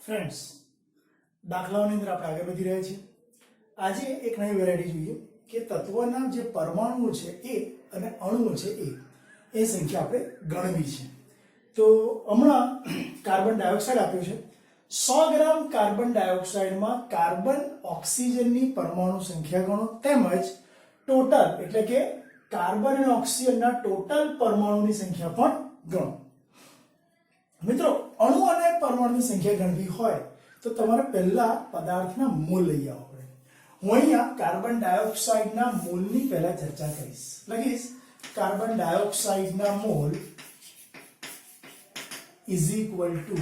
Friends, દાખલાઓની અંદર આપણે આગળ વધી રહ્યા છીએ. આજે એક નવી વેરાયટી જોઈએ કે તત્વના જે પરમાણુઓ છે એ અને અણુઓ છે એ સંખ્યા આપણે ગણવી છે. તો હમણાં કાર્બન ડાયોક્સાઇડ આપ્યું છે. 100 ગ્રામ કાર્બન ડાયોક્સાઇડમાં કાર્બન ઓક્સિજનની પરમાણુ સંખ્યા ગણો, તેમજ ટોટલ એટલે કે કાર્બન અને ઓક્સિજનના ટોટલ પરમાણુની સંખ્યા પણ ગણો. મિત્રો, અણુ અને પરમાણુની સંખ્યા ગણવી હોય તો તમારે પહેલા પદાર્થના મોલ લઈ આવવા પડે. હું અહીંયા કાર્બન ડાયોક્સાઇડના મોલની પહેલા ચર્ચા કરીશ. લખીશ કાર્બન ડાયોક્સાઇડના મોલ ઇઝ ઇક્વલ ટુ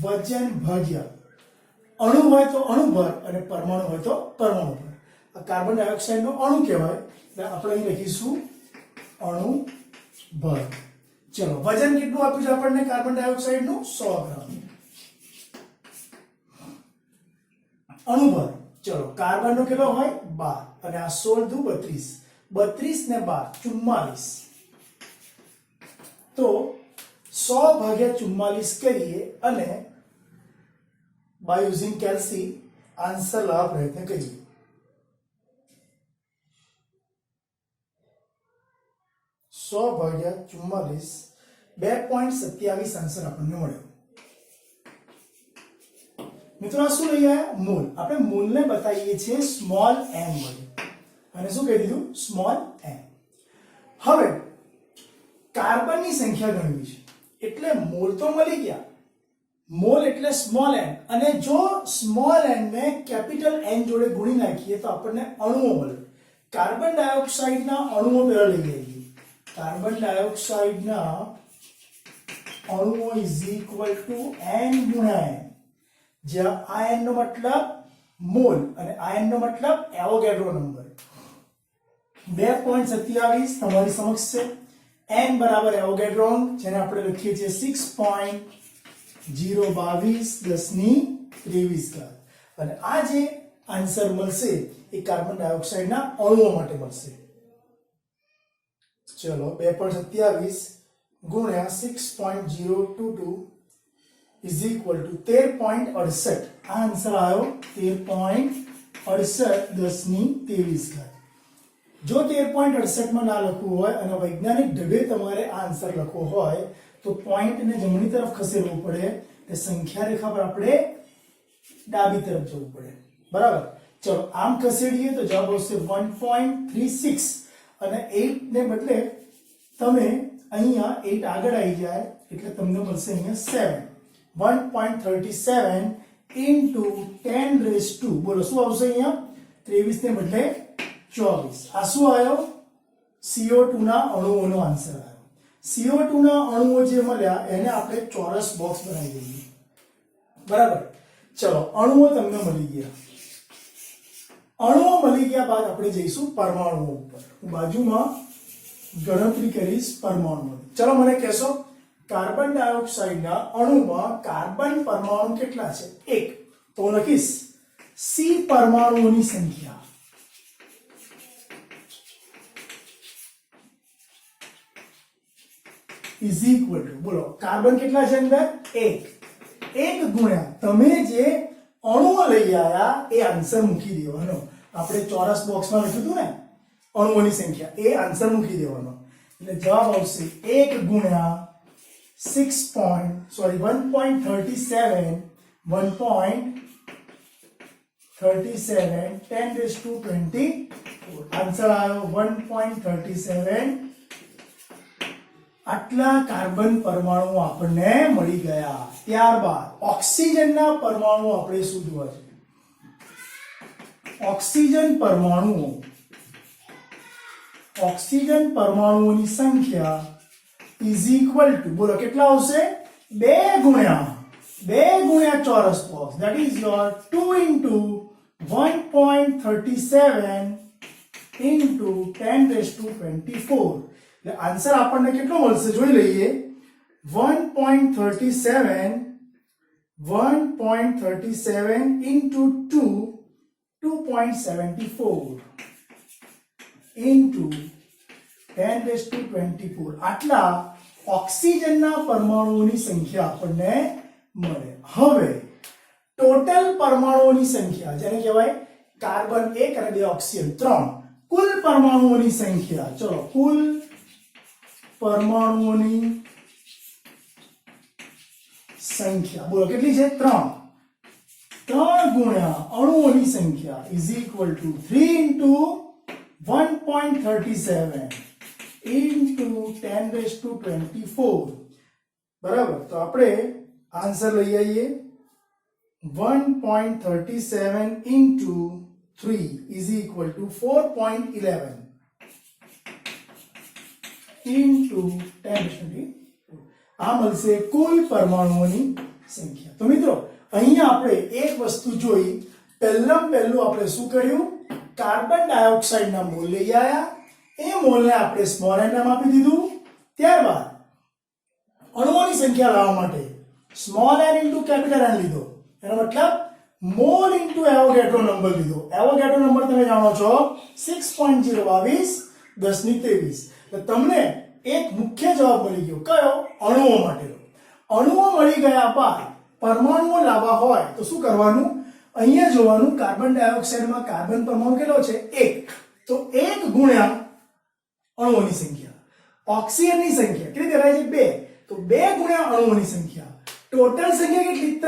વજન ભાગ્યા અણુ હોય તો અણુભર અને પરમાણુ હોય તો પરમાણુભર. આ કાર્બન ડાયોક્સાઇડનો અણુ કહેવાય એટલે આપણે અહીં લખીશું અણુભર. ચલો, વજન કેટલું આપ્યું છે આપણને કાર્બન ડાયોક્સાઇડનું? 100 ગ્રામ. અણુભર, ચલો, કાર્બનનો કેટલો હોય? 12 અને આ 16 દુ 32. 32 ને 12 44. તો 100 ભાગ્યા 44 કરીએ અને બાય યુઝિંગ કેલ્સી આન્સર લાવવા પ્રયત્ન કરીએ. સો ભાગ્યા 44 2.27 આન્સર આપણને મળ્યો. મિત્રો, આ શું લઈ આવ્યા? મોલ. આપણે મોલને બતાવીએ છીએ સ્મોલ m વડે. અને શું કહી દીધું? Small m. હવે કાર્બનની સંખ્યા ગણવી છે એટલે મોલ તો મળી ગયા. મોલ એટલે સ્મોલ n, અને જો સ્મોલ n ને કેપિટલ N જોડે ગુણી નાખીએ તો આપણને અણુઓ મળે. કાર્બન ડાયોક્સાઇડના અણુઓ પહેલા લઈ લઈએ. કાર્બન ડાયોક્સાઇડના અણુઓ ઇઝ ઇક્વલ ટુ n ગુણ્યા n, જ્યાં n નો મતલબ મોલ અને n નો મતલબ એવોગાડ્રો નંબર. 2.27 તમારી સમક્ષ છે. n બરાબર એવોગાડ્રો અંક, જેને આપણે લખીએ છીએ 6.022 અને આ જે આન્સર મળશે એ કાર્બન ડાયોક્સાઇડના અણુઓ માટે મળશે. ચલો, 2.27 ગુણ્યા 6.022 ઇઝ ઇક્વલ ટુ 13.68. આ આન્સર આવ્યો 13.68 જો 13.68 માં ના લખવું હોય અને વૈજ્ઞાનિક ઢબે તમારે આ આન્સર લખવો હોય તો પોઈન્ટને જમણી તરફ ખસેડવું પડે, એટલે સંખ્યા રેખા પર આપણે ડાબી તરફ જવું પડે. બરાબર? ચલો, આમ ખસેડીએ તો જવાબ આવશે 1.36 અને 8 ને બદલે તમે અહીંયા 8 આગળ આવી જાય એટલે તમને મળશે અહીંયા 7. 1.37 into 10 raised to, બોલો શું આવશે અહીંયા? 23 ને બદલે 24. આ શું આવ્યો? CO2 ના અણુઓનો આન્સર આવ્યો. CO2 ના અણુઓ જે મળ્યા એને આપણે ચોરસ બોક્સ બનાવી દઈએ. બરાબર? ચલો, અણુઓ તમને મળી ગયા. અણુઓ મળી ગયા બાદ આપણે જઈશું પરમાણુઓ ઉપર. હું બાજુમાં ગણતરી કરીશ પરમાણુઓની. ચલો, મને કહેશો કાર્બન ડાયોક્સાઇડના અણુમાં કાર્બન પરમાણુ કેટલા છે? 1. તો હું લખીશ C પરમાણુઓની સંખ્યા ઇઝ ઇક્વલ ટુ, બોલો, કાર્બન કેટલા છે અંદર? 1. 1 ગુણ્યા તમે જે અણુઓ લઈ આવ્યા એ આન્સર મૂકી દેવાનો. આપણે ચોરસ બોક્સમાં લખ્યું હતું ને અણુઓની સંખ્યા, એ આન્સર મૂકી દેવાનો. એટલે જવાબ આવશે 1 ગુણ્યા 1.37 10 raised to 24. આન્સર આવ્યો 1.37. આટલા કાર્બન પરમાણુ આપણને મળી ગયા. ત્યારબાદ ઓક્સિજનના પરમાણુ આપણે શું જોવા છે? ઓક્સિજન પરમાણુઓની સંખ્યા ઇઝ ઇક્વલ ટુ, બોલો કેટલા આવશે? 2 ગુણ્યા ચોરસ box, that is your 2 into 1.37 into 10 raised to 24. એટલે આન્સર આપણને કેટલો મળશે જોઈ લઈએ. 1.37 into 2.74 into 10 raised to 24. આટલા ઓક્સિજનના પરમાણુઓની સંખ્યા આપણને મળે. હવે ટોટલ પરમાણુઓની સંખ્યા જેને કહેવાય કાર્બન 1 અને 2 ઓક્સિજન 3 કુલ પરમાણુઓની સંખ્યા ચલો કુલ પરમાણુઓની સંખ્યા બોલો કેટલી છે 3 ગુણ્યા અણુઓની સંખ્યા is equal two 3 into 1.37 into 10⁻²4 બરાબર તો આપણે આન્સર લઈ આવીએ 1.37 into 3 is equal two 4.11 into 10⁻²4 આ મળશે કુલ પરમાણુઓની સંખ્યા. તો મિત્રો અહીંયા આપણે એક વસ્તુ જોઈ પહેલું આપણે શું કર્યું કાર્બન ડાયોક્સાઇડ ના મોલ લઈ આયા એ મોલને આપણે સ્મોલ n નામ આપી દીધું ત્યારબાદ અણુઓની સંખ્યા લાવવા માટે small n into capital N લીધો એનો મતલબ મોલ ઇન્ટુ એવોગાડ્રો નંબર લીધો એવોગાડ્રો નંબર તમે જાણો છો 6.022 10⁻23 તો તમને એક મુખ્ય જવાબ મળી ગયો કયો અણુઓ માટેનો અણુઓ મળી ગયા બાદ પરમાણુઓ લાવવા હોય તો શું કરવાનું અહીંયા જોવાનું કાર્બન ડાયોક્સાઇડમાં કાર્બન પરમાણુ કેટલો છે 1 તો 1 ગુણ્યા અણુઓની સંખ્યા ઓક્સિજનની સંખ્યા કેટલી દેખાય છે 2 તો 2 ગુણ્યા અણુઓની સંખ્યા ટોટલ સંખ્યા કેટલી 3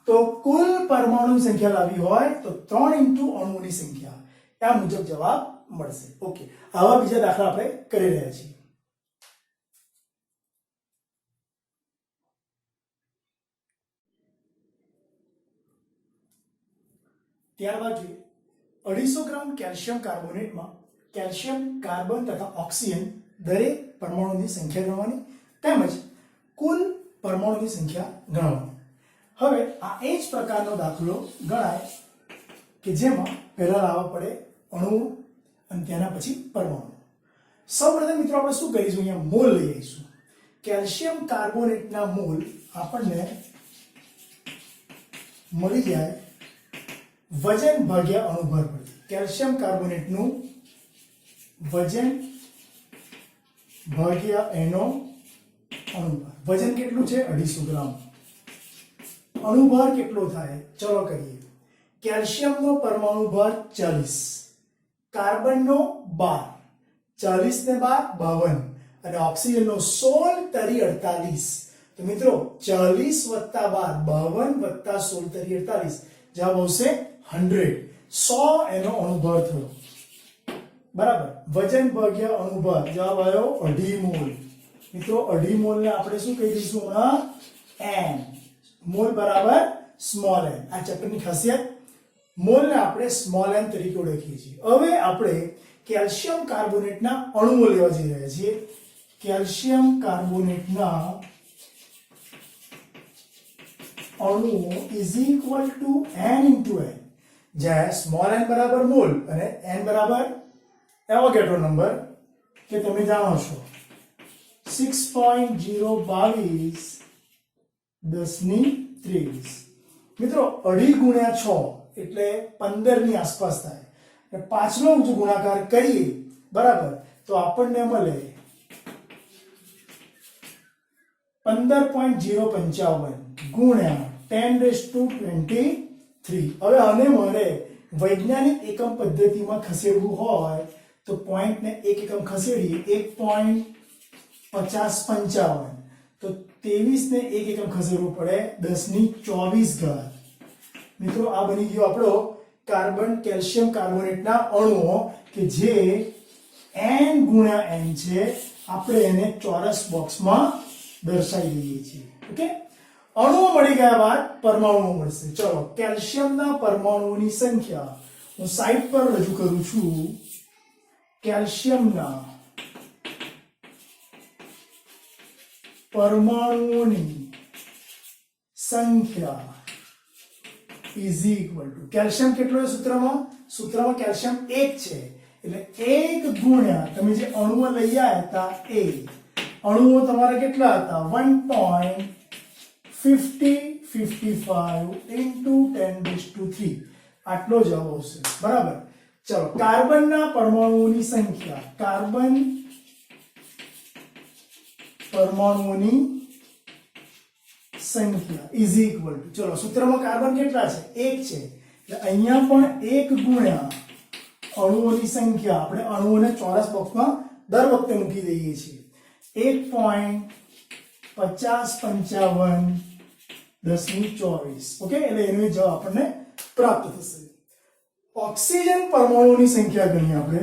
તો કુલ પરમાણુ સંખ્યા લાવી હોય તો 3 ઇન્ટુ અણુઓની સંખ્યા આ મુજબ જવાબ મળશે. ઓકે આવા બીજા દાખલા આપણે કરી રહ્યા છીએ. ત્યારબાદ જોઈએ 250 ગ્રામ કેલ્શિયમ કાર્બોનેટમાં કેલ્શિયમ કાર્બન તથા ઓક્સિજન દરેક પરમાણુની સંખ્યા ગણવાની તેમજ કુલ પરમાણુની સંખ્યા ગણવાની. હવે આ એ જ પ્રકારનો દાખલો ગણાય કે જેમાં પહેલા લાવવા પડે અણુ અને તેના પછી પરમાણુ. સૌપ્રથમ મિત્રો આપણે શું કરીશું અહીંયા મોલ લઈ આવીશું. કેલ્શિયમ કાર્બોનેટના મોલ આપણને મળી જાય વજન ભાગ્યા અણુભાર પરથી. કેલ્શિયમ કાર્બોનેટનું વજન ભાગ્યા એનો અણુભાર. વજન કેટલું છે 250 ગ્રામ. અણુભાર કેટલો થાય ચલો કરીએ. કેલ્શિયમનો પરમાણુ ભાર 40, કાર્બનનો 12, 40 ને 12 52 અને ઓક્સિજનનો 16 તરી 48. તો મિત્રો 40 વત્તા 12 52 વત્તા 16 તરી 48 જવાબ આવશે 100. 100 એનો અણુભાર થયો બરાબર. વજન ભાગ્યા અણુભાર જવાબ આવ્યો 2.5 મોલ. મિત્રો 2.5 મોલ ને આપણે શું કહી દઈશું n મોલ બરાબર સ્મોલ n. આ ચેપ્ટરની ખાસિયત મોલ ને આપણે સ્મોલ n તરીકે ઓળખીએ છીએ. હવે આપણે કેલ્શિયમ કાર્બોનેટના અણુઓ લેવા જઈ રહ્યા છીએ. કેલ્શિયમ કાર્બોનેટના અણુઓ is equal two n into n, જ્યાં સ્મોલ n બરાબર મોલ અને n બરાબર એવોગાડ્રો નંબર કે તમે જાણો છો 6.022 10⁻23. મિત્રો 2.5 ગુણ્યા 6 એટલે 15 ની આસપાસ થાય અને પાછલો જો ગુણાકાર કરીએ બરાબર તો આપણને મળે 15.055 ગુણ્યા 10⁻23. હવે આને મારે વૈજ્ઞાનિક એકમ પદ્ધતિમાં ખસેડવું હોય તો પોઈન્ટ ને એક એકમ ખસેડીએ 1.5055 તો 23 ને એક એકમ ખસેડવું પડે 10⁻24. મિત્રો આ બની ગયો આપણો કાર્બન કેલ્શિયમ કાર્બોનેટના અણુઓ કે જે n ગુણ્યા n છે. આપણે એને ચોરસ બોક્સમાં દર્શાવી દઈએ છીએ. ઓકે અણુઓ મળી ગયા બાદ પરમાણુઓ મળશે. ચલો કેલ્શિયમના પરમાણુઓની સંખ્યા હું સાઈડ પર રજૂ કરું છું. કેલ્શિયમના પરમાણુઓની સંખ્યા ઇઝ ઇક્વલ ટુ કેલ્શિયમ કેટલો છે સૂત્રમાં કેલ્શિયમ 1 છે એટલે 1 ગુણ્યા તમે જે અણુઓ લઈ આવ્યા હતા એ અણુઓ તમારા કેટલા હતા 1.5055 into 10⁻³ આટલો જવાબ આવશે બરાબર. ચલો કાર્બનના પરમાણુઓની સંખ્યા કાર્બન પરમાણુઓની સંખ્યા ઇઝ ઇક્વલ ટુ, ચલો સૂત્રમાં કાર્બન કેટલા છે? 1 છે, એટલે અહીંયા પણ 1 ગુણ્યા અણુઓની સંખ્યા, આપણે અણુઓને ચોરસ બોક્સમાં દર વખતે મૂકી દઈએ છીએ, 1.5055 1024. ઓકે, એટલે એનો જવાબ આપણને પ્રાપ્ત થશે. ઓક્સિજન પરમાણુની સંખ્યા ગણીએ આપણે.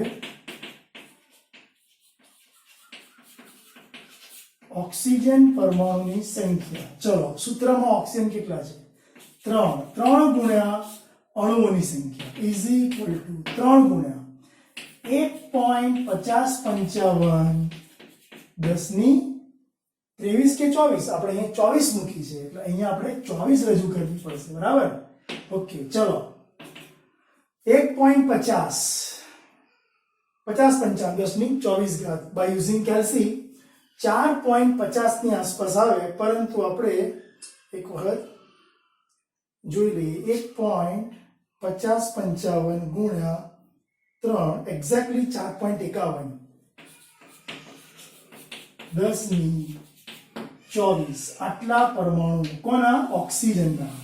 ઓક્સિજન પરમાણુની સંખ્યા, ચલો સૂત્રમાં ઓક્સિજન કેટલા છે? 3. 3 ગુણ્યા અણુઓની સંખ્યા ઇઝ ઇક્વલ ટુ 3 ગુણ્યા 1.5055 1023 કે 24. આપણે અહીંયા 24 મૂકી છે, એટલે અહીંયા આપણે 24 રજૂ કરવી પડશે, બરાબર? ઓકે, ચલો 1.50 50 55 1024 બાય યુઝિંગ કેલ્સી 4.50 ની આસપાસ આવે, પરંતુ આપણે એક વખત જોઈ લઈએ. 1.5055 ગુણ્યા 3 એક્ઝેક્ટલી 4.51 1024. આટલા પરમાણુ કોના? ઓક્સિજનના.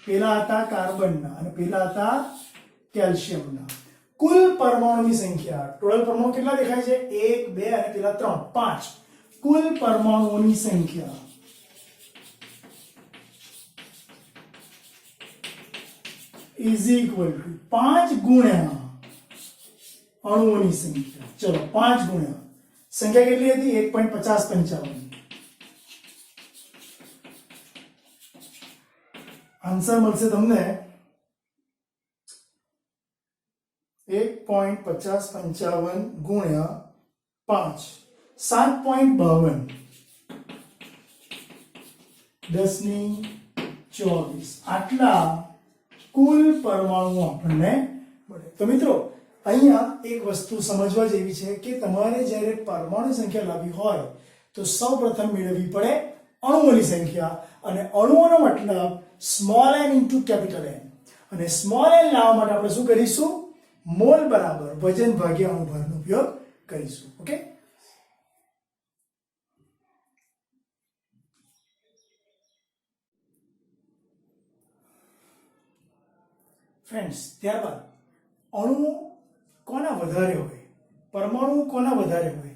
પેલા હતા કાર્બનના અને પેલા હતા કેલ્શિયમના. કુલ પરમાણુની સંખ્યા, ટોટલ પરમાણુ કેટલા દેખાય છે? 1 2 અને પેલા 3 5. કુલ પરમાણુઓની સંખ્યા ઇઝ ઇક્વલ ટુ 5 ગુણ્યા અણુઓની સંખ્યા. ચલો 5 ગુણ્યા સંખ્યા કેટલી હતી? 1.5055. આન્સર મળશે તમને 1.5055 ગુણ્યા 5 7.52 1024. આટલા કુલ પરમાણુ આપણને મળે. તો મિત્રો અહીંયા એક વસ્તુ સમજવા જેવી છે કે તમારે જ્યારે પરમાણુ સંખ્યા લાવવી હોય તો સૌપ્રથમ મેળવવી પડે અણુઓની સંખ્યા, અને અણુઓનો મતલબ small n into capital N. અને સ્મોલ n લાવવા માટે આપણે શું કરીશું? મોલ બરાબર વજન ભાગ્યા અણુભારનો ઉપયોગ કરીશું. ઓકે, ફ્રેન્ડ્સ, ત્યારબાદ અણુ કોના વધારે હોય, પરમાણુ કોના વધારે હોય,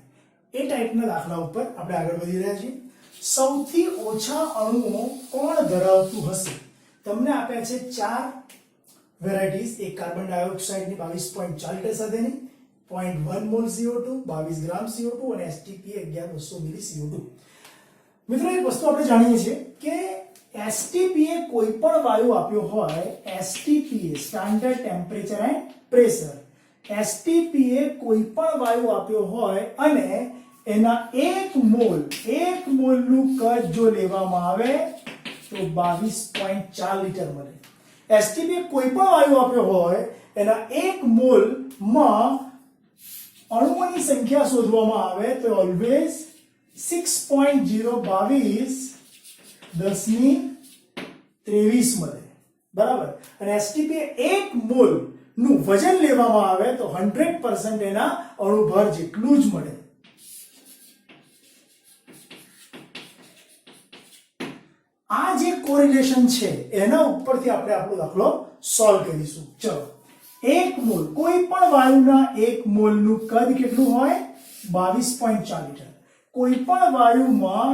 એ ટાઈપના દાખલા ઉપર આપણે આગળ વધી રહ્યા છીએ. સૌથી ઓછા અણુઓ કોણ ધરાવતું હશે? તમને આપ્યા છે 4 વેરાયટીઝ. એક કાર્બન ડાયોક્સાઇડની 22.4 લિટર સાથેની, 0.1 મોલ CO2, 22 ગ્રામ CO2 અને STPA 1100 મિલી CO2. મિત્રો એક વસ્તુ આપણે જાણીએ છીએ કે STPA કોઈ પણ વાયુ આપ્યો હોય, STPA standard temperature and pressure, STPA કોઈ પણ વાયુ આપ્યો હોય અને એના 1 મોલનું કદ જો લેવામાં આવે તો 22.4 લિટર મળે. STPA કોઈ પણ વાયુ આપ્યો હોય એના 1 મોલમાં અણુઓની સંખ્યા શોધવામાં આવે તો ઓલવેઝ 6.022 1023 મળે, બરાબર? અને STPA 1 મોલ નું વજન લેવામાં આવે તો 100% એના અણુભાર જેટલું જ મળે. આ જે કોરિલેશન છે એના ઉપરથી આપણે આપણો દાખલો સોલ્વ કરીશું. ચલો, 1 મોલ, કોઈ પણ વાયુના 1 મોલનું કદ કેટલું હોય? 22.4 લિટર. કોઈ પણ વાયુમાં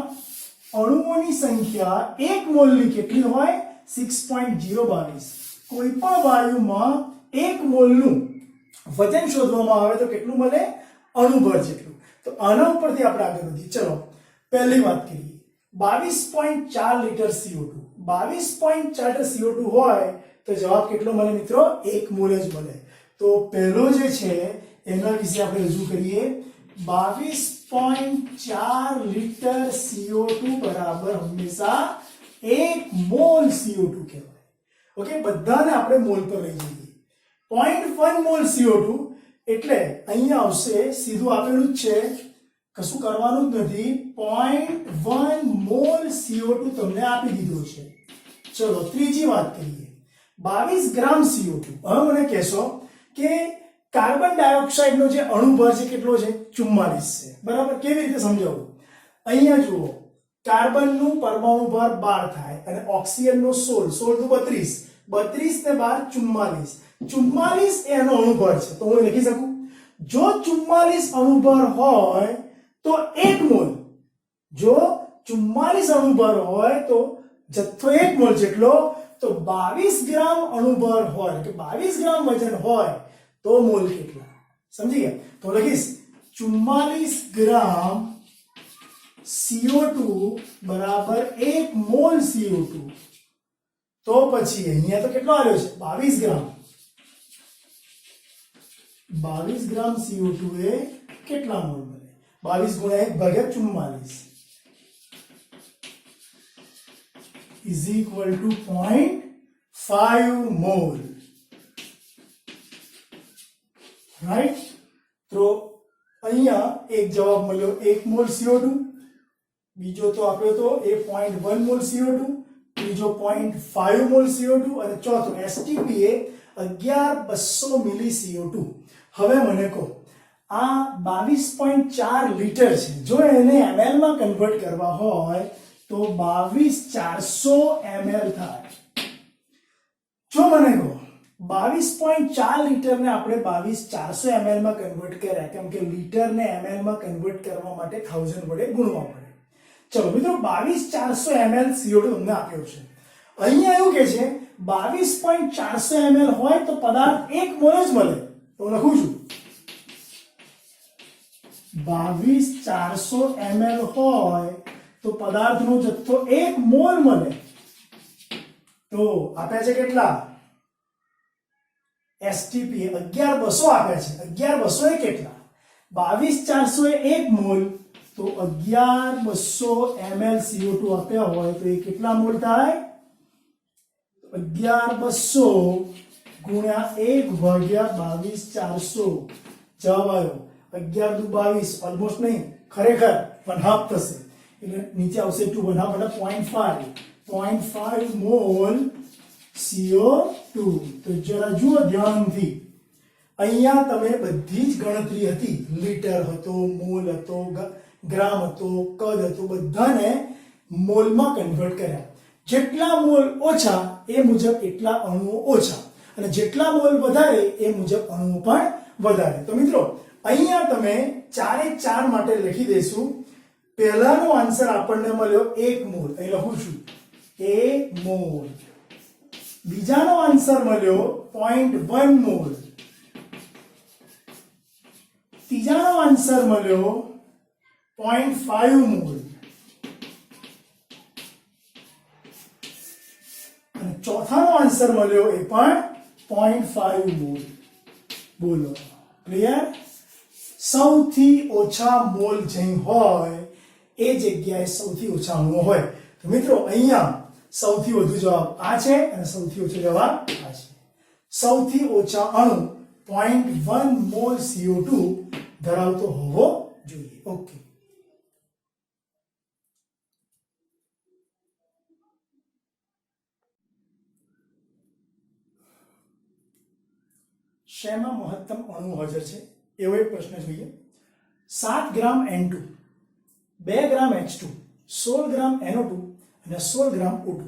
અણુઓની સંખ્યા 1 મોલની કેટલી હોય? 6.022. કોઈ પણ વાયુમાં 1 મોલનું વજન શોધવામાં આવે તો કેટલું મળે? અણુભર જેટલું. તો આના ઉપરથી આપણે આગળ વધીએ. ચલો, પહેલી વાત કરીએ. 22.4 લિટર CO2. 22.4 લિટર CO2 હોય તો જવાબ કેટલો મળે મિત્રો? 1 મોલ જ મળે. તો પહેલો જે છે એના વિશે આપણે રજૂ કરીએ. 22.4 લિટર CO2 બરાબર હંમેશા 1 મોલ CO2 કહેવાય. ઓકે, બધાને આપણે મોલ પર લઈ જઈએ. 0.1 મોલ CO2 એટલે અહીંયા આવશે, સીધું આપેલું જ છે, કશું કરવાનું જ નથી. 0.1 મોલ CO2 તમને આપી દીધો છે. ચલો, ત્રીજી વાત કરીએ. 22 ગ્રામ CO2. હવે મને કહેશો કે કાર્બન ડાયોક્સાઇડનો જે અણુભાર છે કેટલો છે? 44 છે, બરાબર? કેવી રીતે સમજાવું? અહીંયા જુઓ, કાર્બનનું પરમાણુ ભાર 12 થાય અને ઓક્સિજનનો 16, 16 દુ 32, 32 ને 12 44, 44 એ એનો અણુભાર છે. તો હું લખી શકું, જો 44 અણુભાર હોય તો 1 મોલ, જો 44 અણુભાર હોય તો જથ્થો 1 મોલ જેટલો, તો 22 ગ્રામ અણુભાર હોય કે 22 ગ્રામ વજન હોય તો મોલ કેટલા? સમજી ગયા? તો લખીશ 44 ગ્રામ CO2 બરાબર 1 મોલ CO2. તો પછી અહીંયા તો કેટલો આવ્યો છે? 22 ગ્રામ. 22 ગ્રામ CO2 એ કેટલા મોલ બને? 22 ગુણ્યા 1 ભાગ્યા 44 is equal to 0.5 mole. Right? તો અહીંયા એક જવાબ મળ્યો 1 મોલ CO2, બીજો તો આપ્યો તો એ 0.1 મોલ CO2, ત્રીજો 0.5 મોલ CO2 અને ચોથો STP એ 11200 મિલી CO2. હવે મને કહો આ 22.4 લીટર છે, જો એને ml માં કન્વર્ટ કરવા હોય તો 22400 ml થાય. જો મને કહો 22.4 લીટર ને આપણે 22400 ml માં કન્વર્ટ કર્યા, કેમ કે લીટર ને ml માં કન્વર્ટ કરવા માટે 1000 વડે ગુણવા પડે. ચલો મિત્રો 22400 ml CO2 તમને આપ્યો છે. અહીંયા એવું કે છે 22.400 ml હોય તો પદાર્થ 1 મોલ જ મળે. તો લખું છું 22400 ml હોય તો પદાર્થનો જથ્થો 1 મોલ મળે. તો આપ્યા છે કેટલા? STP 11200 આપ્યા છે. 11200 એ કેટલા? 22400 એ 1 મોલ, તો 11200 ml CO2 આપ્યા હોય તો એ કેટલા મોલ થાય? 11200 ગુણ્યા 1 ભાગ્યા 22400. જવાબ આવ્યો 11 દુ 22, ઓલમોસ્ટ નહીં, ખરેખર 1/2 થશે. એટલે નીચે આવશે 2, 1/2 એટલે 0.5 મોલ CO2. તો જરા જુઓ ધ્યાનથી, અહીંયા તમે બધી જ ગણતરી હતી, લીટર હતો, મોલ હતો, ગ્રામ હતો, કદ હતો, બધાને મોલમાં કન્વર્ટ કર્યા. જેટલા મોલ ઓછા એ મુજબ એટલા અણુઓ ઓછા, અને જેટલા મોલ વધારે એ મુજબ અણુઓ પણ વધારે. તો મિત્રો અહીંયા તમે 4 માટે લખી દઈશું. પહેલાનો આન્સર આપણને મળ્યો 1 મોલ, અહીં લખું છું 1 મોલ. બીજાનો આન્સર મળ્યો 0.1 મોલ. ત્રીજાનો આન્સર મળ્યો 0.5 મોલ. અને ચોથાનો આન્સર મળ્યો એ પણ 0.5 મોલ. બોલો ક્લિયર? સૌથી ઓછા મોલ જઈ હોય એ જગ્યાએ સૌથી ઓછા અણુઓ હોય. તો મિત્રો અહીંયા સૌથી વધુ જવાબ આ છે અને સૌથી ઓછો જવાબ આ છે. સૌથી ઓછા અણુ 0.1 મોલ CO2 ધરાવતો હોવો જોઈએ. ઓકે, શેમાં મહત્તમ અણુ હાજર છે એવો એક પ્રશ્ન જોઈએ. 7 ગ્રામ N2, 2 ગ્રામ H2, 16 ગ્રામ NO2 અને 16 ગ્રામ O2.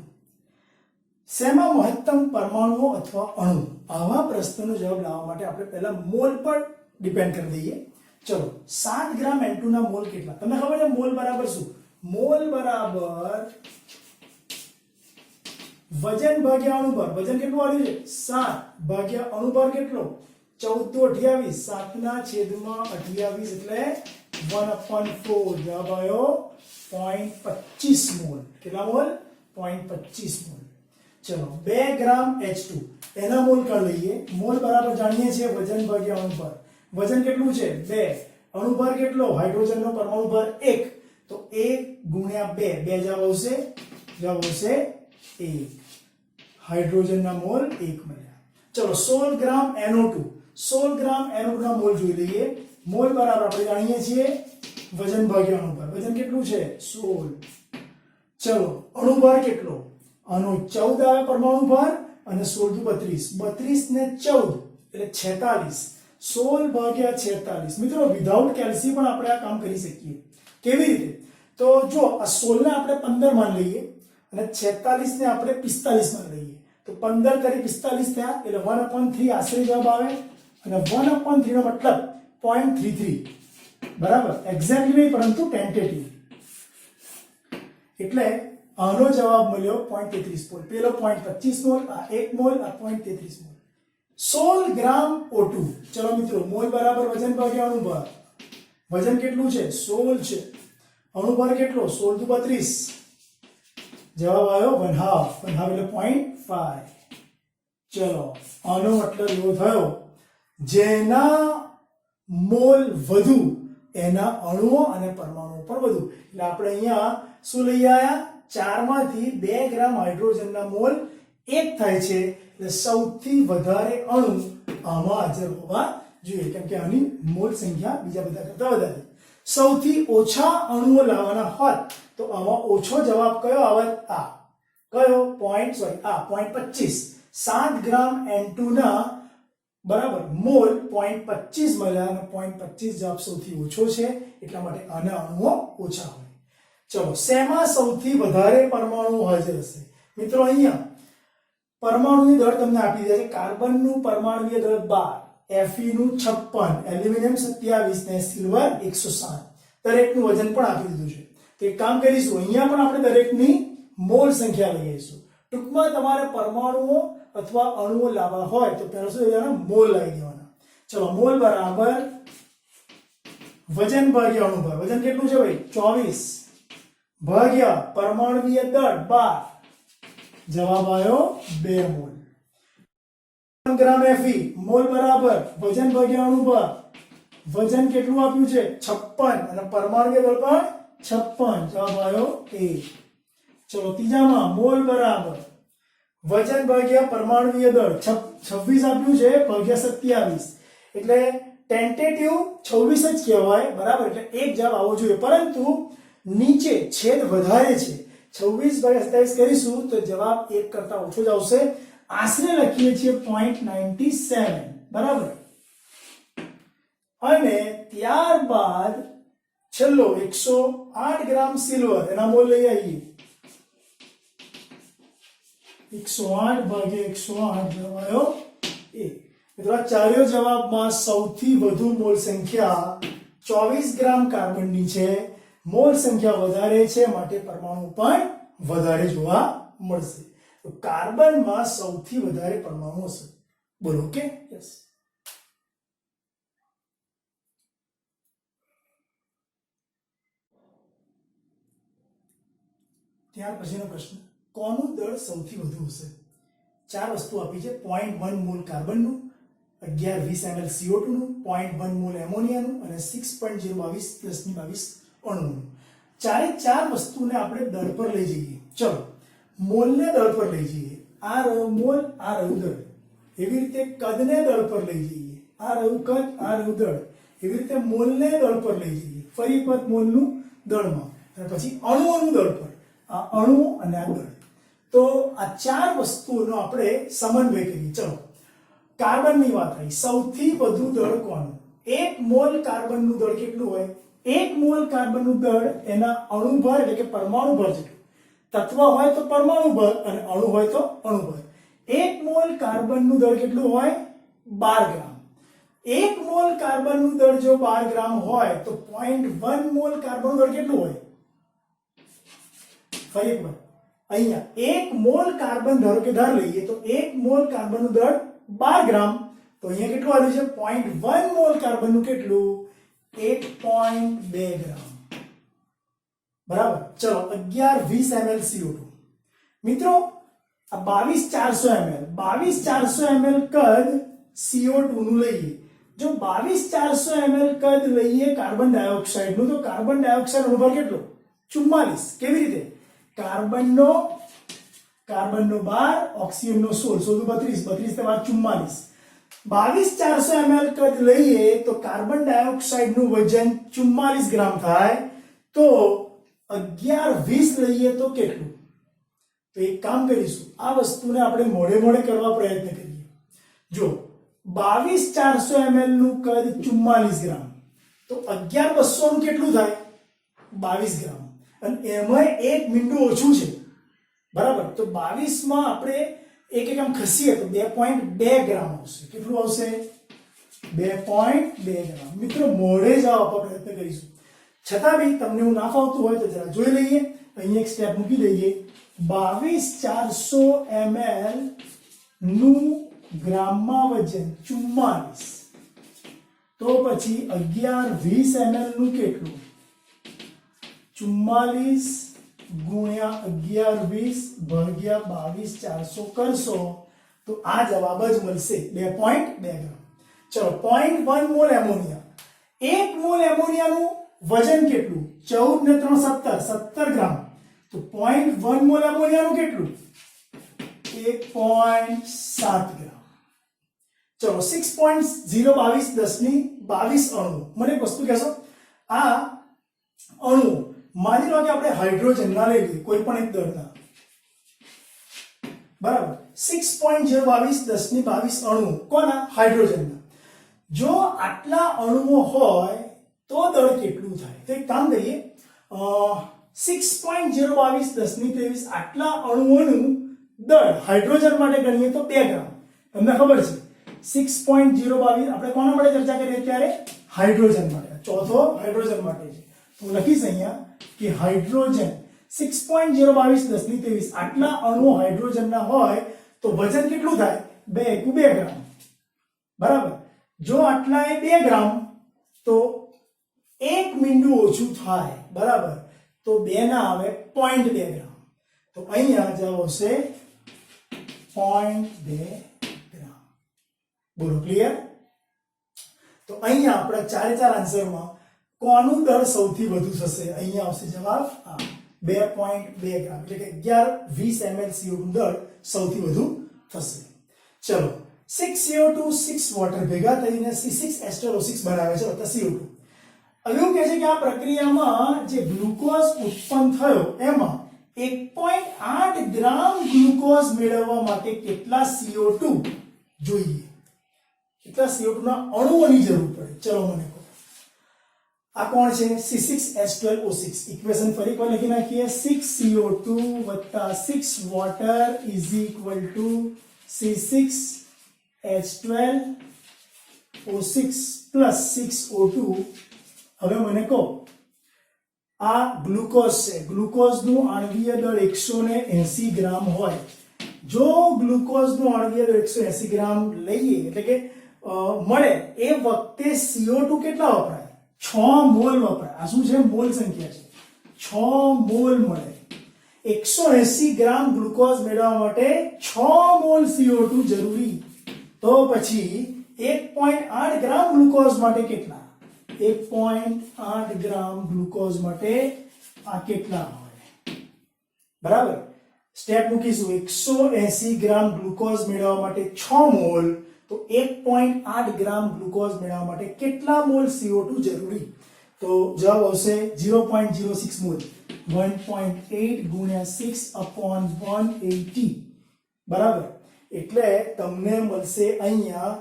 શેમાં મહત્તમ પરમાણુઓ અથવા અણુ? આવા પ્રશ્નનો જવાબ લાવવા માટે આપણે પહેલા મોલ પર ડિપેન્ડ કરી દઈએ. ચલો 7 ગ્રામ N2 ના મોલ કેટલા? તમને ખબર છે મોલ બરાબર શું? મોલ બરાબર વજન ભાગ્યા અણુભાર. વજન કેટલું આવ્યું છે? 7 ભાગ્યા અણુભાર કેટલો? 14 28. 7/28 એટલે 1/4. જવાબ આવ્યો 0.25 મોલ. કેટલા મોલ? 0.25 મોલ. ચલો 2 ગ્રામ H2 એના મોલ કાઢ લઈએ. મોલ બરાબર જાણીએ છીએ વજન ભાગ્યા અણુભાર. વજન કેટલું છે? 2. અણુભાર કેટલો? હાઇડ્રોજનનો પરમાણુ ભાર 1, તો 1 ગુણ્યા 2. 2 જવાબ આવશે 1. હાઇડ્રોજનના મોલ 1 મળ્યા. ચલો 16 ગ્રામ NO2. 16 ગ્રામ NO2 ના મોલ જોઈ લઈએ. મોલ બરાબર આપણે જાણીએ છીએ વજન ભાગ્યા અણુભાર. વજન કેટલું છે? 16. ચલો અણુભાર કેટલો? આનો 14 આવે પરમાણુ ભાર અને 16 દુ 32. 32 ને 14 એટલે 46. 16 ભાગ્યા 46. મિત્રો વિધાઉટ કેલ્સી પણ આપણે આ કામ કરી શકીએ. કેવી રીતે? તો જો આ 16 ને આપણે 15 માન લઈએ અને 46 ને આપણે 45 માન લઈએ તો 15 કરી 45 થયા એટલે 1/3 આશરે જવાબ આવે અને 1/3 નો મતલબ 0.33 બરાબર એક્ઝેક્ટલી નહીં પરંતુ ટેન્ટેટિવ એટલે આનો જવાબ મળ્યો 0.33 મોલ પેલો 0.25 મોલ આ 1 મોલ આ 0.33 મોલ 16 ગ્રામ O2 ચલો મિત્રો મોલ બરાબર વજન ભાગ્યા અણુભાર વજન કેટલું છે 16 છે અણુભાર કેટલો 16 * 32 જવાબ આવ્યો 1/2 એટલે 0.5 ચલો આનો મતલબ એવો થયો જેના મોલ વધુ એના અણુઓ અને પરમાણુઓ પણ વધુ એટલે આપણે અહીંયા શું લઈ આયા 4 માંથી 2 ગ્રામ હાઇડ્રોજનના મોલ 1 થાય છે એટલે સૌથી વધારે અણુ આમાં હાજર હોવા જોઈએ કેમ કે આની મોલ સંખ્યા બીજા બધા કરતા વધારે સૌથી ઓછા અણુઓ લાવવાના હોત તો આમાં ઓછો જવાબ કયો આવત આ કયો 0.25 7 ગ્રામ N2 ના બરાબર મોલ 0.25 મળ્યા અને 0.25 જવાબ સૌથી ઓછો છે એટલા માટે આના અણુઓ ઓછા હોય ચલો શેમાં સૌથી વધારે પરમાણુ હાજર હશે મિત્રો અહીંયા પરમાણુની દળ તમને આપી દીધા છે કાર્બનનું પરમાણુય દળ 12 Fe નું 56 એલ્યુમિનિયમ 27 ને સિલ્વર 107 દરેકનું વજન પણ આપી દીધું છે તો એક કામ કરીશું અહીંયા પણ આપણે દરેકની મોલ સંખ્યા લઈ આવીશું ટૂંકમાં તમારે પરમાણુઓ અથવા અણુઓ લાવવા હોય તો પહેલા શું લેવાના મોલ લાવી દેવાના ચલો મોલ બરાબર વજન ભાગ્યા અણુભાર વજન કેટલું છે ભાઈ 24 ભાગ્યા પરમાણુય દળ 12 જવાબ આવ્યો 2 મોલ ગ્રામ Fe મોલ બરાબર વજન ભાગ્યા અણુભાર વજન કેટલું આપ્યું છે 56 અને પરમાણુય દળ પણ 56 જવાબ આવ્યો 1 ચલો ત્રીજામાં મોલ બરાબર વજન ભાગ્યા પરમાણુય દળ 26 આપ્યું છે ભાગ્યા 27 એટલે ટેન્ટેટિવ 26 જ કહેવાય બરાબર એટલે એક જવાબ આવવો જોઈએ પરંતુ નીચે છેદ વધારે છે 26 ભાગ્યા 27 કરીશું તો જવાબ 1 કરતા ઓછો જ આવશે આશરે લખીએ છીએ 0.97 બરાબર અને ત્યારબાદ છેલ્લો 108 ગ્રામ સિલ્વર એના મોલ લઈ આવીએ 108 ભાગ્યા 108 જવાબ આવ્યો 1 મિત્રો આ ચારેય જવાબમાં સૌથી વધુ મોલ સંખ્યા 24 ગ્રામ કાર્બનની છે મોલ સંખ્યા વધારે છે માટે પરમાણુ પણ વધારે જોવા મળશે તો કાર્બનમાં સૌથી વધારે પરમાણુ હશે બોલો કે યસ ત્યાર પછીનો પ્રશ્ન કોનું દળ સૌથી વધુ હશે ચાર વસ્તુ આપી છે 0.1 મોલ કાર્બનનું 11-20 ml CO2 નું 0.1 મોલ એમોનિયાનું અને 6.022 અણુનું ચારે ચાર વસ્તુને આપણે દળ પર લઈ જઈએ ચલો મોલને દળ પર લઈ જઈએ આ રહ્યો મોલ આ રહ્યું દળ એવી રીતે કદને દળ પર લઈ જઈએ આ રહ્યું કદ આ રહ્યું દળ એવી રીતે મોલને દળ પર લઈ જઈએ ફરી એકવાર મોલનું દળમાં અને પછી અણુઓનું દળ પર આ અણુ અને આ દળ તો આ ચાર વસ્તુઓનો આપણે સમન્વય કરીએ ચલો કાર્બનની વાત આવી સૌથી વધુ દળ કોનું 1 મોલ કાર્બનનું દળ કેટલું હોય 1 મોલ કાર્બનનું દળ એના અણુભર એટલે કે પરમાણુભર જેટલું તત્વ હોય તો પરમાણુભર અને અણુ હોય તો અણુભર 1 મોલ કાર્બનનું દળ કેટલું હોય 12 ગ્રામ 1 મોલ કાર્બનનું દળ જો 12 ગ્રામ હોય તો 0.1 મોલ કાર્બનનું દળ કેટલું હોય ફરી એકવાર અહીંયા 1 મોલ કાર્બન ધારો કે ધાર લઈએ તો 1 મોલ કાર્બનનું દળ 12 ગ્રામ તો અહીંયા કેટલું આવ્યું છે 0.1 મોલ કાર્બનનું કેટલું 1.2 ગ્રામ બરાબર ચલો 11-20 ml CO2 મિત્રો આ 22-400 ml કદ CO2 નું લઈએ જો 22-400 ml કદ લઈએ કાર્બન ડાયોક્સાઇડ નું તો કાર્બન ડાયોક્સાઇડ અણુભાર કેટલો 44 કેવી રીતે કાર્બનનો 12 ઓક્સિજનનો 16 32 ને 44 22-400 ml કદ લઈએ તો કાર્બન ડાયોક્સાઇડ નું વજન 44 ગ્રામ થાય તો 11-20 લઈએ તો કેટલું તો એક કામ કરીશું આ વસ્તુને આપણે મોડે મોડે કરવા પ્રયત્ન કરીએ જો 22-400 ml નું કદ 44 ગ્રામ તો 11-200 નું કેટલું થાય 22 ગ્રામ અને એમાં એક મીંડું ઓછું છે, બરાબર. તો 22 માં આપણે એક એકમ ખસીએ તો 2.2 ગ્રામ આવશે. કેટલું આવશે? 2.2 ગ્રામ. મિત્રો મોઢે જ આપવા પ્રયત્ન કરીશું, છતાં બી તમને એવું ના ફાવતું હોય તો જરા જોઈ લઈએ. અહીંયા એક સ્ટેપ મૂકી દઈએ. 22400 ml નું ગ્રામમાં વજન 44, તો પછી 1120 ml નું કેટલું? 44 ગુણ્યા 1120 ભાગ્યા 22400 કરશો તો આ જવાબ જ મળશે 2.2 ગ્રામ. ચલો 0.1 મોલ એમોનિયા, 1 મોલ એમોનિયાનું વજન કેટલું? 14 ને 3 17 ગ્રામ. તો 0.1 મોલ એમોનિયાનું કેટલું? 1.7 ગ્રામ. ચલો 6.022 10 ની 22 અણુ. મને એક વસ્તુ કહેશો, આ અણુ માની લો કે આપણે હાઇડ્રોજન ના લઈ લઈએ, કોઈ પણ એક દળના, બરાબર. 6.022 10 ની 22 અણુ કોના? હાઇડ્રોજનના. જો આટલા અણુઓ હોય તો દળ કેટલું થાય? તો એક કામ કરીએ, 6.022 10 ની 23 આટલા અણુઓનું દળ હાઇડ્રોજન માટે ગણીએ તો 2 ગ્રામ. તમને ખબર છે 6.022 આપણે કોના માટે ચર્ચા કરી અત્યારે? હાઇડ્રોજન માટે. ચોથો હાઇડ્રોજન માટે છે. તો લખીશ અહીંયા કે હાઇડ્રોજન 6.022 10 ની 23 આટલા અણુઓ હાઇડ્રોજનના હોય તો વજન કેટલું થાય? 2 ગ્રામ, બરાબર. જો આટલા એ 2 ગ્રામ તો એક મીંડું ઓછું થાય, બરાબર. તો 2 ના આવે 0.2 ગ્રામ. તો અહીંયા જવાબ આવશે 0.2 ગ્રામ. બોલો ક્લિયર? તો અહીંયા આપણા ચારે ચાર આન્સરમાં કોનું દળ સૌથી વધુ થશે? અહીંયા આવશે જવાબ 2.2 ગ્રામ, એટલે કે 1120 ml CO2 દળ સૌથી વધુ થશે. ચલો 6 CO2 6 વોટર ભેગા થઈને C6H12O6 બનાવે છે વત્તા CO2. હવે એવું કહે છે કે આ પ્રક્રિયામાં જે ગ્લુકોઝ ઉત્પન્ન થયો એમાં 1.8 ગ્રામ ગ્લુકોઝ મેળવવા માટે કેટલા CO2 જોઈએ? કેટલા CO2 ના અણુઓની જરૂર પડે? ચલો મને કહો. આ કોણ છે? C6H12O6. ઇક્વેશન ફરી એકવાર લખી નાખીએ. 6CO2 વત્તા 6 water is equal two C6H12O6 plus 6O2. હવે મને કહો, આ ગ્લુકોઝ છે, ગ્લુકોઝનું આણ્વીય દળ 180 ગ્રામ હોય. જો ગ્લુકોઝનું આણ્વીય દળ 180 ગ્રામ લઈએ એટલે કે મળે એ વખતે CO2 કેટલા વપરાય? 6 મોલ વપરાય. આ શું છે? મોલ સંખ્યા છે. 6 મોલ મળે. 180 ગ્રામ ગ્લુકોઝ મેળવવા માટે 6 મોલ CO2 જરૂરી. તો પછી 1.8 ગ્રામ ગ્લુકોઝ માટે કેટલા? 1.8 ગ્રામ ગ્લુકોઝ માટે આ કેટલા હોય? બરાબર. સ્ટેપ મૂકીશું. 180 ગ્રામ ગ્લુકોઝ મેળવવા માટે 6 મોલ, તો 1.8 ગ્રામ ગ્લુકોઝ મેળવવા માટે કેટલા મોલ CO2 જરૂરી? તો જવાબ આવશે 0.06 મોલ. 1.8 ગુણ્યા 6/180, બરાબર. એટલે તમને મળશે અહીંયા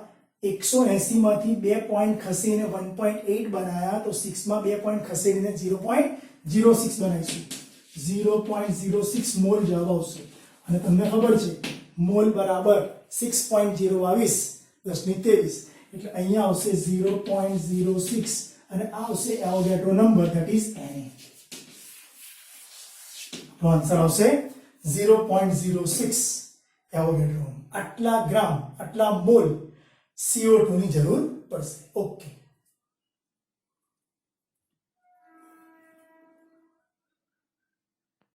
180 માંથી 2 પોઈન્ટ ખસીને 1.8 બનાયા, તો 6 માં 2 પોઈન્ટ ખસેડીને 0.06 બનાવીશું. 0.06 મોલ જવાબ આવશે. અને તમને ખબર છે મોલ બરાબર 6.022 10 ની 23, એટલે અહીંયા આવશે 0.06 અને આ આવશે Avogadro number, that is Na. તો આન્સર આવશે 0.06 એવોગાડ્રો. આટલા ગ્રામ, આટલા મોલ CO2 ની જરૂર પડશે. ઓકે.